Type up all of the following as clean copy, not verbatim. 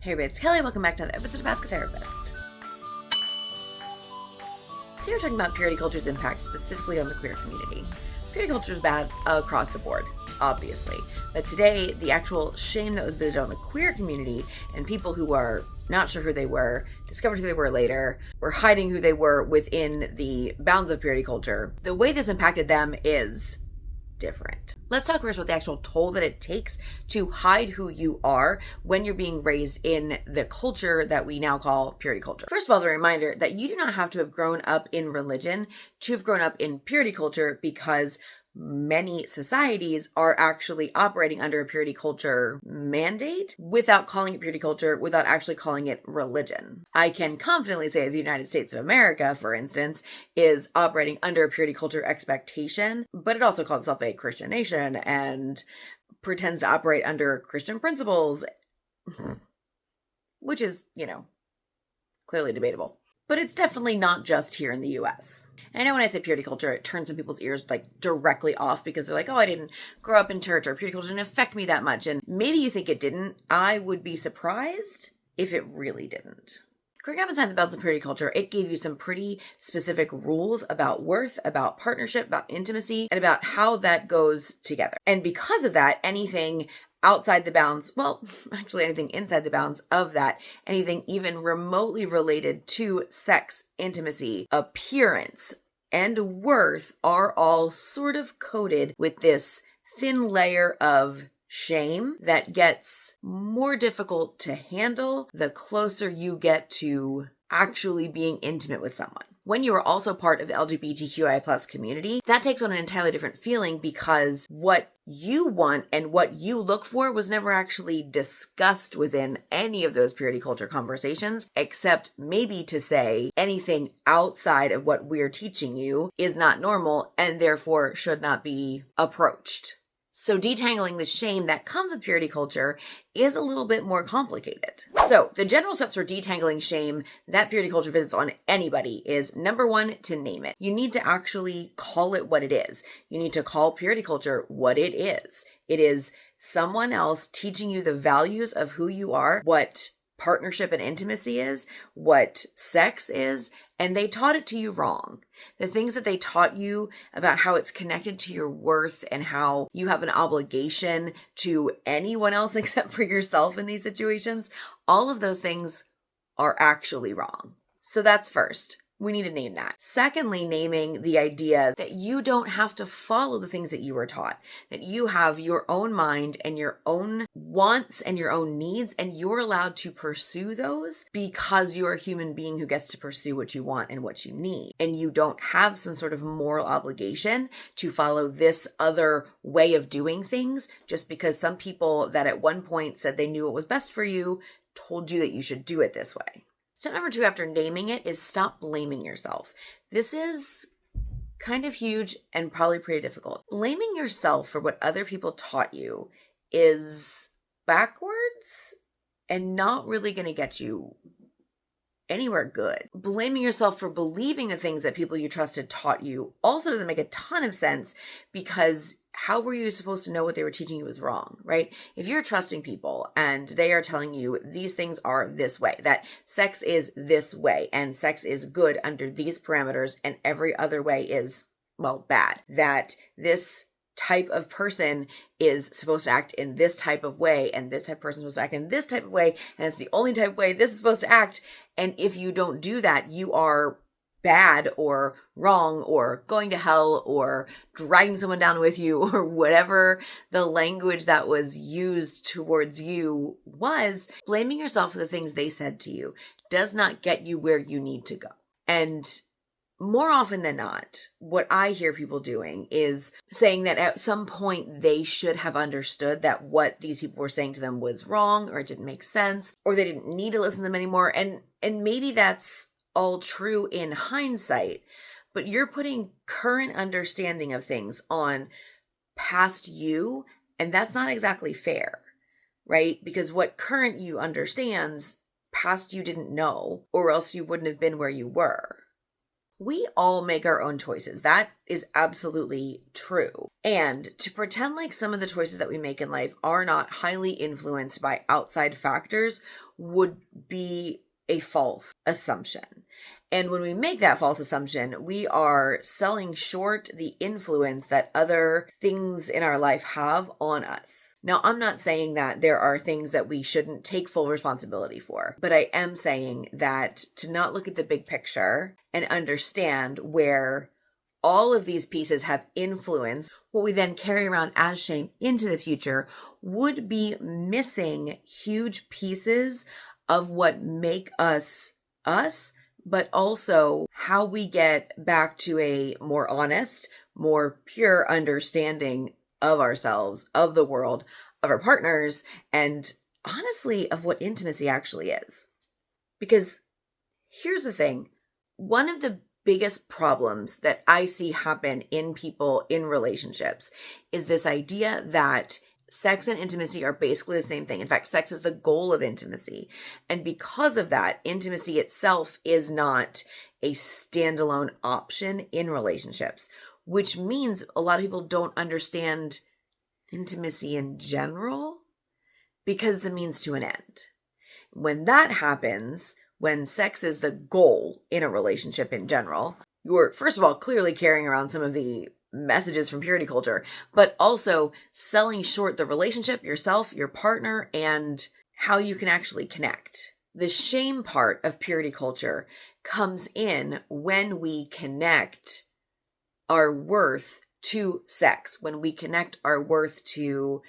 Hey everybody, it's Kelly. Welcome back to another episode of Ask a Therapist. Today we're talking about purity culture's impact specifically on the queer community. Purity culture is bad across the board, obviously. But today, the actual shame that was visited on the queer community and people who are not sure who they were, discovered who they were later, were hiding who they were within the bounds of purity culture, the way this impacted them is different. Let's talk first about the actual toll that it takes to hide who you are when you're being raised in the culture that we now call purity culture. First of all, the reminder that you do not have to have grown up in religion to have grown up in purity culture, because many societies are actually operating under a purity culture mandate without calling it purity culture, without actually calling it religion. I can confidently say the United States of America, for instance, is operating under a purity culture expectation, but it also calls itself a Christian nation and pretends to operate under Christian principles, which is, clearly debatable. But it's definitely not just here in the US. And I know when I say purity culture, it turns some people's ears directly off because they're like, oh, I didn't grow up in church, or purity culture didn't affect me that much. And maybe you think it didn't. I would be surprised if it really didn't. Growing up inside the bounds of purity culture, it gave you some pretty specific rules about worth, about partnership, about intimacy, and about how that goes together. And because of that, anything outside the bounds, well, actually anything inside the bounds of that, anything even remotely related to sex, intimacy, appearance, and worth are all sort of coated with this thin layer of shame that gets more difficult to handle the closer you get to actually being intimate with someone. When you are also part of the LGBTQIA+ community, that takes on an entirely different feeling, because what you want and what you look for was never actually discussed within any of those purity culture conversations, except maybe to say anything outside of what we're teaching you is not normal and therefore should not be approached. So detangling the shame that comes with purity culture is a little bit more complicated. So the general steps for detangling shame that purity culture visits on anybody is, number one, to name it. You need to actually call it what it is. You need to call purity culture what it is. It is someone else teaching you the values of who you are, what partnership and intimacy is, what sex is, and they taught it to you wrong. The things that they taught you about how it's connected to your worth and how you have an obligation to anyone else except for yourself in these situations, all of those things are actually wrong. So that's first. We need to name that. Secondly, naming the idea that you don't have to follow the things that you were taught, that you have your own mind and your own wants and your own needs, and you're allowed to pursue those because you're a human being who gets to pursue what you want and what you need. And you don't have some sort of moral obligation to follow this other way of doing things just because some people that at one point said they knew what was best for you told you that you should do it this way. Step number two after naming it is stop blaming yourself. This is kind of huge and probably pretty difficult. Blaming yourself for what other people taught you is backwards and not really going to get you anywhere good. Blaming yourself for believing the things that people you trusted taught you also doesn't make a ton of sense, because how were you supposed to know what they were teaching you was wrong, right? If you're trusting people and they are telling you these things are this way, that sex is this way and sex is good under these parameters and every other way is, well, bad, that this type of person is supposed to act in this type of way and this type of person is supposed to act in this type of way and it's the only type of way this is supposed to act, and if you don't do that, you are bad or wrong or going to hell or dragging someone down with you, or whatever the language that was used towards you was. Blaming yourself for the things they said to you does not get you where you need to go. And more often than not, what I hear people doing is saying that at some point they should have understood that what these people were saying to them was wrong, or it didn't make sense, or they didn't need to listen to them anymore. And maybe that's all true in hindsight, but you're putting current understanding of things on past you, and that's not exactly fair, right? Because what current you understands, past you didn't know, or else you wouldn't have been where you were. We all make our own choices. That is absolutely true. And to pretend like some of the choices that we make in life are not highly influenced by outside factors would be a false assumption. And when we make that false assumption, we are selling short the influence that other things in our life have on us. Now, I'm not saying that there are things that we shouldn't take full responsibility for, but I am saying that to not look at the big picture and understand where all of these pieces have influence, what we then carry around as shame into the future would be missing huge pieces of what make us us, but also how we get back to a more honest, more pure understanding of ourselves, of the world, of our partners, and honestly, of what intimacy actually is. Because here's the thing, one of the biggest problems that I see happen in people in relationships is this idea that sex and intimacy are basically the same thing. In fact, sex is the goal of intimacy. And because of that, intimacy itself is not a standalone option in relationships, which means a lot of people don't understand intimacy in general because it's a means to an end. When that happens, when sex is the goal in a relationship in general, you're, first of all, clearly carrying around some of the messages from purity culture, but also selling short the relationship, yourself, your partner, and how you can actually connect. The shame part of purity culture comes in when we connect our worth to sex, when we connect our worth to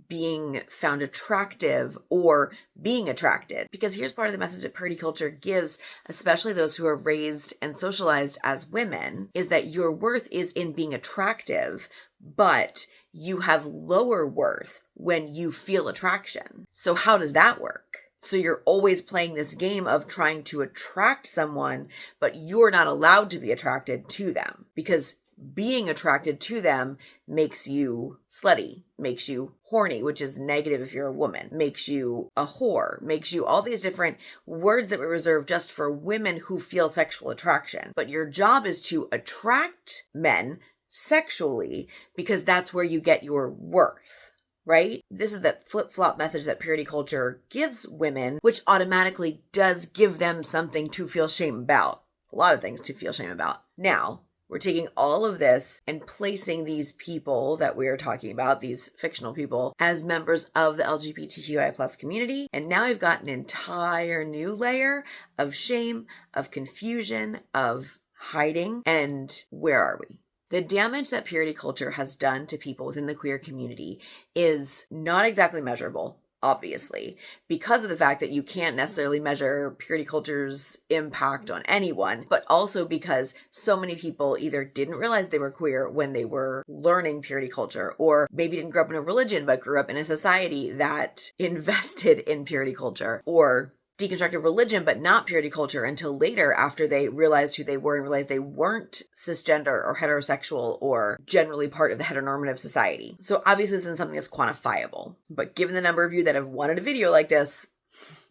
being found attractive or being attracted. Because here's part of the message that purity culture gives, especially those who are raised and socialized as women, is that your worth is in being attractive, but you have lower worth when you feel attraction. So how does that work? So you're always playing this game of trying to attract someone, but you're not allowed to be attracted to them because being attracted to them makes you slutty, makes you horny, which is negative if you're a woman, makes you a whore, makes you all these different words that we reserve just for women who feel sexual attraction. But your job is to attract men sexually because that's where you get your worth. Right? This is that flip-flop message that purity culture gives women, which automatically does give them something to feel shame about. A lot of things to feel shame about. Now, we're taking all of this and placing these people that we are talking about, these fictional people, as members of the LGBTQIA plus community. And now we've got an entire new layer of shame, of confusion, of hiding. And where are we? The damage that purity culture has done to people within the queer community is not exactly measurable, obviously, because of the fact that you can't necessarily measure purity culture's impact on anyone, but also because so many people either didn't realize they were queer when they were learning purity culture, or maybe didn't grow up in a religion, but grew up in a society that invested in purity culture, or deconstructed religion, but not purity culture until later after they realized who they were and realized they weren't cisgender or heterosexual or generally part of the heteronormative society. So obviously this isn't something that's quantifiable, but given the number of you that have wanted a video like this,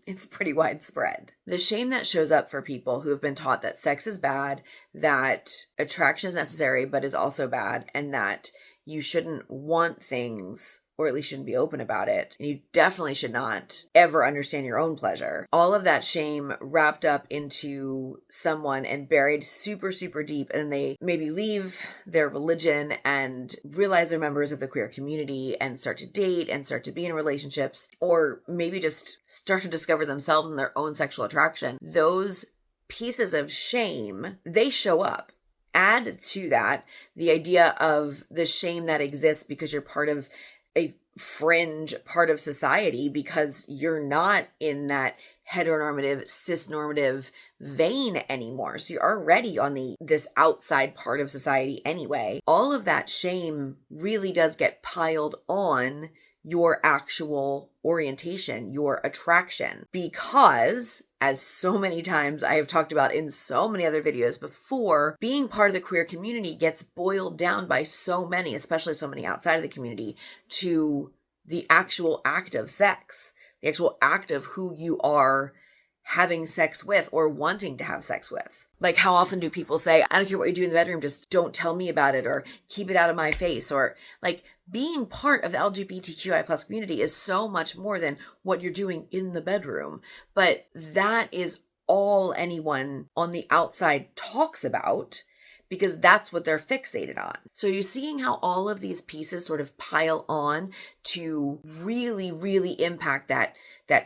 it's pretty widespread. The shame that shows up for people who have been taught that sex is bad, that attraction is necessary but is also bad, and that you shouldn't want things, or at least shouldn't be open about it. And you definitely should not ever understand your own pleasure. All of that shame wrapped up into someone and buried super, super deep. And they maybe leave their religion and realize they're members of the queer community and start to date and start to be in relationships, or maybe just start to discover themselves and their own sexual attraction. Those pieces of shame, they show up. Add to that the idea of the shame that exists because you're part of a fringe part of society, because you're not in that heteronormative, cisnormative vein anymore. So you're already on this outside part of society anyway. All of that shame really does get piled on your actual orientation, your attraction, because as so many times I have talked about in so many other videos before, being part of the queer community gets boiled down by so many, especially so many outside of the community, to the actual act of sex, the actual act of who you are having sex with or wanting to have sex with. Like, how often do people say, I don't care what you do in the bedroom, just don't tell me about it, or keep it out of my face, or like, being part of the LGBTQI plus community is so much more than what you're doing in the bedroom. But that is all anyone on the outside talks about, because that's what they're fixated on. So you're seeing how all of these pieces sort of pile on to really, really impact that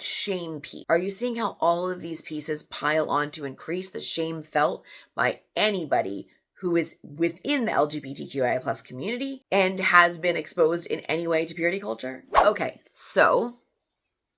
shame piece. Are you seeing how all of these pieces pile on to increase the shame felt by anybody who is within the LGBTQIA plus community and has been exposed in any way to purity culture? Okay, so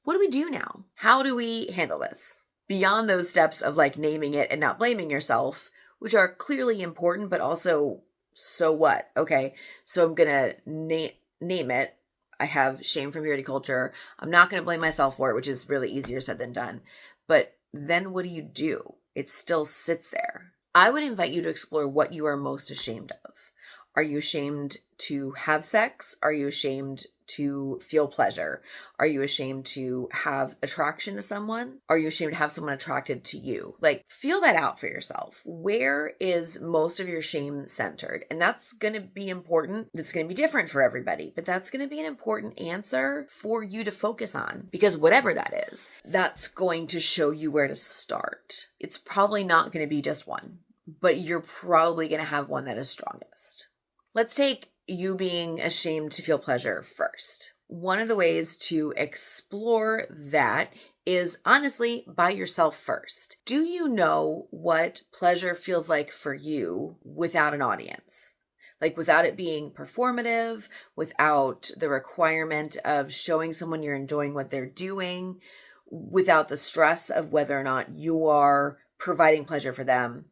what do we do now? How do we handle this? Beyond those steps of like naming it and not blaming yourself, which are clearly important, but also, so what? Okay, so I'm gonna name it. I have shame from purity culture. I'm not gonna blame myself for it, which is really easier said than done. But then what do? It still sits there. I would invite you to explore what you are most ashamed of. Are you ashamed to have sex? Are you ashamed to feel pleasure? Are you ashamed to have attraction to someone? Are you ashamed to have someone attracted to you? Like, feel that out for yourself. Where is most of your shame centered? And that's going to be important. It's going to be different for everybody, but that's going to be an important answer for you to focus on, because whatever that is, that's going to show you where to start. It's probably not going to be just one, but you're probably going to have one that is strongest. Let's take you being ashamed to feel pleasure first. One of the ways to explore that is honestly by yourself first. Do you know what pleasure feels like for you without an audience? Like, without it being performative, without the requirement of showing someone you're enjoying what they're doing, without the stress of whether or not you are providing pleasure for them,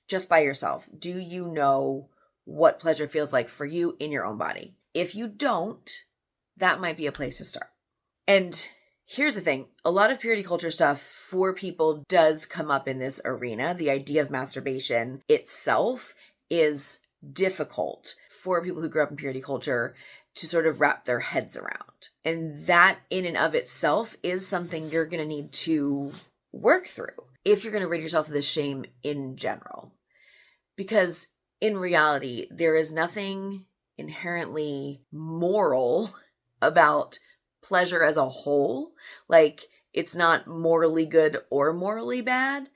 just by yourself. Do you know what pleasure feels like for you in your own body? If you don't, that might be a place to start. And here's the thing. A lot of purity culture stuff for people does come up in this arena. The idea of masturbation itself is difficult for people who grew up in purity culture to sort of wrap their heads around. And that in and of itself is something you're going to need to work through if you're going to rid yourself of this shame in general. Because in reality, there is nothing inherently moral about pleasure as a whole. Like, it's not morally good or morally bad.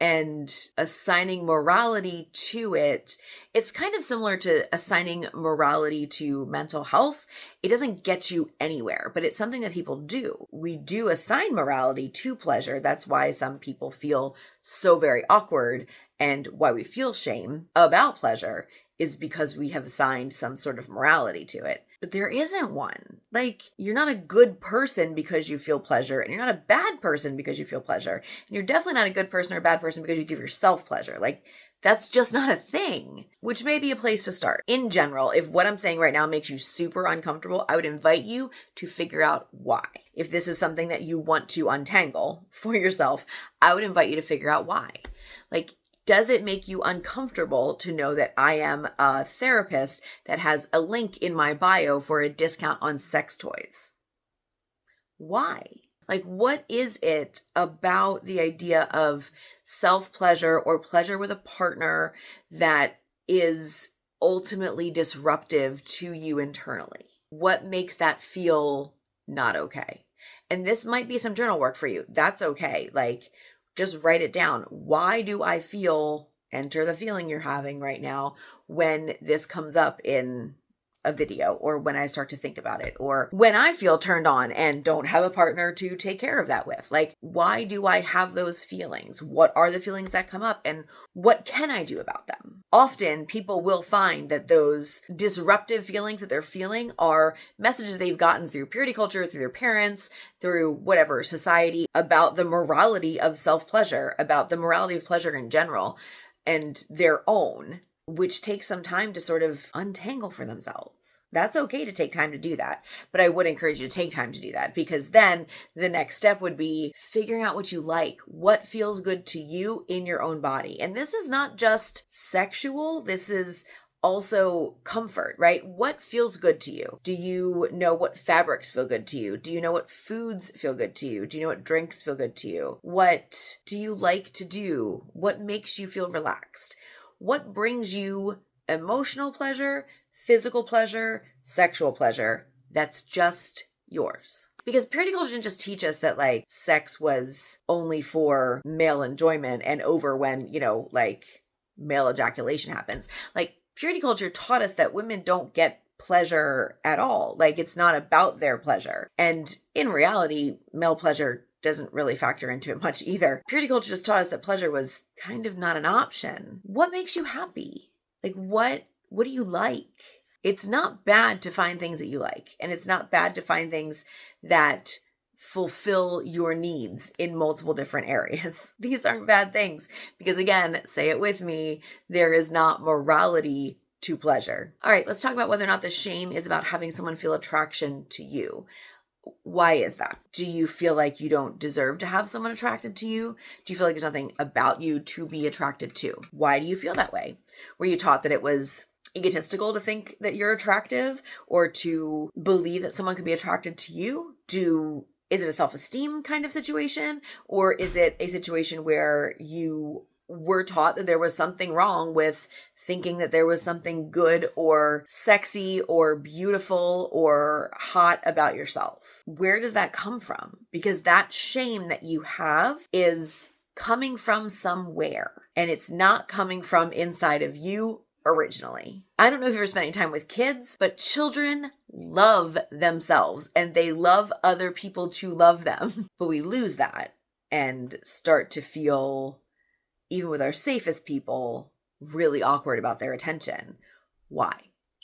And assigning morality to it, it's kind of similar to assigning morality to mental health. It doesn't get you anywhere, but it's something that people do. We do assign morality to pleasure. That's why some people feel so very awkward, and why we feel shame about pleasure is because we have assigned some sort of morality to it. But there isn't one. Like, you're not a good person because you feel pleasure, and you're not a bad person because you feel pleasure. And you're definitely not a good person or a bad person because you give yourself pleasure. Like, that's just not a thing, which may be a place to start. In general, if what I'm saying right now makes you super uncomfortable, I would invite you to figure out why. If this is something that you want to untangle for yourself, I would invite you to figure out why. Like, does it make you uncomfortable to know that I am a therapist that has a link in my bio for a discount on sex toys? Why? Like, what is it about the idea of self-pleasure or pleasure with a partner that is ultimately disruptive to you internally? What makes that feel not okay? And this might be some journal work for you. That's okay. Like, just write it down. Why do I feel, enter the feeling you're having right now when this comes up in a video, or when I start to think about it, or when I feel turned on and don't have a partner to take care of that with. Like, why do I have those feelings? What are the feelings that come up, and what can I do about them? Often people will find that those disruptive feelings that they're feeling are messages they've gotten through purity culture, through their parents, through whatever society, about the morality of self-pleasure, about the morality of pleasure in general, and their own, which takes some time to sort of untangle for themselves. That's okay to take time to do that, but I would encourage you to take time to do that, because then the next step would be figuring out what you like, what feels good to you in your own body. And this is not just sexual. This is also comfort, right? What feels good to you? Do you know what fabrics feel good to you? Do you know what foods feel good to you? Do you know what drinks feel good to you? What do you like to do? What makes you feel relaxed? What brings you emotional pleasure, physical pleasure, sexual pleasure that's just yours? Because purity culture didn't just teach us that like sex was only for male enjoyment and over when, like male ejaculation happens. Like purity culture taught us that women don't get pleasure at all. Like it's not about their pleasure. And in reality, male pleasure doesn't really factor into it much either. Purity culture just taught us that pleasure was kind of not an option. What makes you happy? Like what do you like? It's not bad to find things that you like, and it's not bad to find things that fulfill your needs in multiple different areas. These aren't bad things because, again, say it with me, there is not morality to pleasure. All right, let's talk about whether or not the shame is about having someone feel attraction to you. Why is that? Do you feel like you don't deserve to have someone attracted to you? Do you feel like there's nothing about you to be attracted to? Why do you feel that way? Were you taught that it was egotistical to think that you're attractive or to believe that someone could be attracted to you? Is it a self-esteem kind of situation? Or is it a situation where you were taught that there was something wrong with thinking that there was something good or sexy or beautiful or hot about yourself? Where does that come from? Because that shame that you have is coming from somewhere, and it's not coming from inside of you originally. I don't know if you're spending time with kids, but children love themselves and they love other people to love them. But we lose that and start to feel, even with our safest people, really awkward about their attention. Why?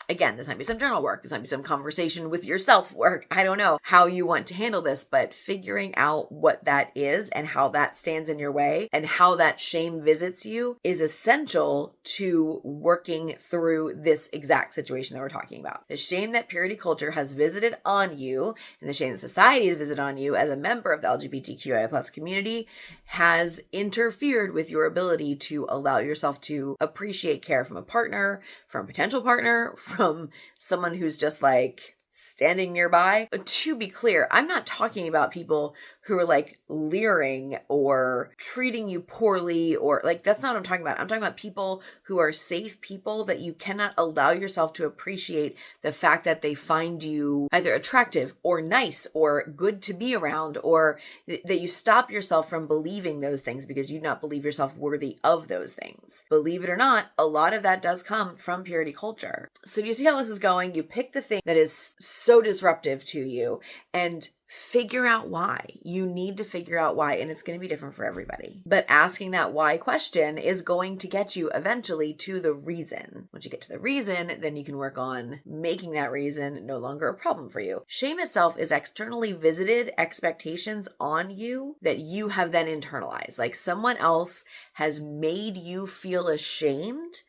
Again, this might be some journal work. This might be some conversation with yourself work. I don't know how you want to handle this, but figuring out what that is and how that stands in your way and how that shame visits you is essential to working through this exact situation that we're talking about. The shame that purity culture has visited on you and the shame that society has visited on you as a member of the LGBTQIA+ community has interfered with your ability to allow yourself to appreciate care from a partner, from a potential partner, from someone who's just like standing nearby. But to be clear, I'm not talking about people who are like leering or treating you poorly or like, that's not what I'm talking about. I'm talking about people who are safe people that you cannot allow yourself to appreciate the fact that they find you either attractive or nice or good to be around, or that you stop yourself from believing those things because you do not believe yourself worthy of those things. Believe it or not, a lot of that does come from purity culture. So do you see how this is going? You pick the thing that is so disruptive to you and figure out why. You need to figure out why, and it's going to be different for everybody. But asking that why question is going to get you eventually to the reason. Once you get to the reason, then you can work on making that reason no longer a problem for you. Shame itself is externally visited expectations on you that you have then internalized. Like someone else has made you feel ashamed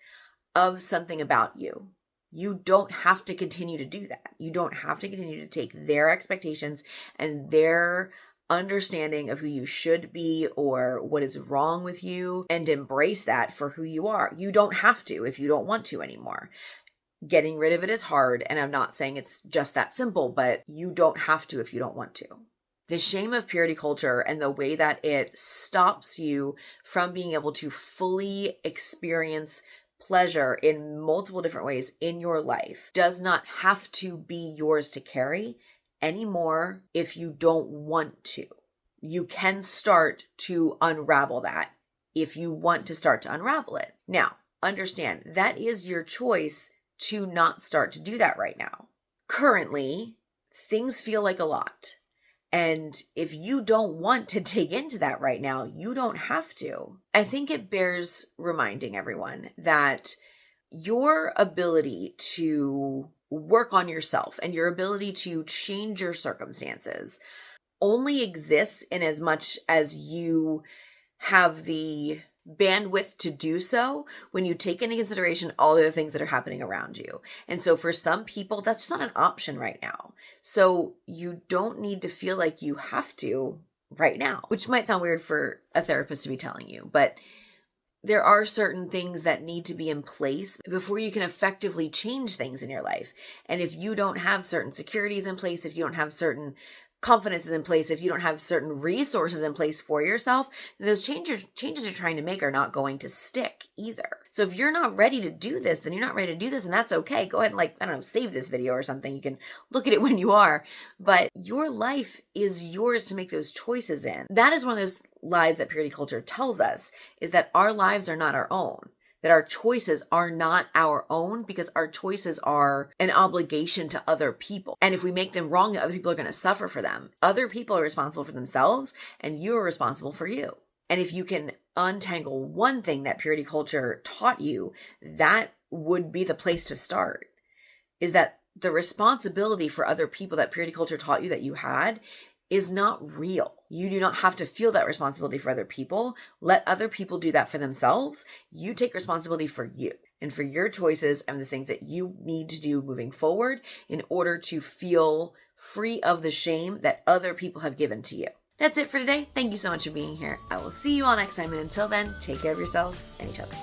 of something about you. You don't have to continue to do that. You don't have to continue to take their expectations and their understanding of who you should be or what is wrong with you and embrace that for who you are. You don't have to if you don't want to anymore. Getting rid of it is hard, and I'm not saying it's just that simple, but you don't have to if you don't want to. The shame of purity culture and the way that it stops you from being able to fully experience pleasure in multiple different ways in your life does not have to be yours to carry anymore if you don't want to. You can start to unravel that if you want to start to unravel it. Now, understand that is your choice to not start to do that right now. Currently, things feel like a lot. And if you don't want to dig into that right now, you don't have to. I think it bears reminding everyone that your ability to work on yourself and your ability to change your circumstances only exists in as much as you have the bandwidth to do so when you take into consideration all the other things that are happening around you. And so for some people, that's not an option right now. So you don't need to feel like you have to right now, which might sound weird for a therapist to be telling you, but there are certain things that need to be in place before you can effectively change things in your life. And if you don't have certain securities in place, if you don't have certain confidences in place, if you don't have certain resources in place for yourself, then those changes you're trying to make are not going to stick either. So if you're not ready to do this, then you're not ready to do this, and that's okay. Go ahead and save this video or something. You can look at it when you are, but your life is yours to make those choices in. That is one of those lies that purity culture tells us, is that our lives are not our own. That our choices are not our own, because our choices are an obligation to other people. And if we make them wrong, other people are going to suffer for them. Other people are responsible for themselves, and you are responsible for you. And if you can untangle one thing that purity culture taught you, that would be the place to start. Is that the responsibility for other people that purity culture taught you that you had is not real. You do not have to feel that responsibility for other people. Let other people do that for themselves. You take responsibility for you and for your choices and the things that you need to do moving forward in order to feel free of the shame that other people have given to you. That's it for today. Thank you so much for being here. I will see you all next time. And until then, take care of yourselves and each other.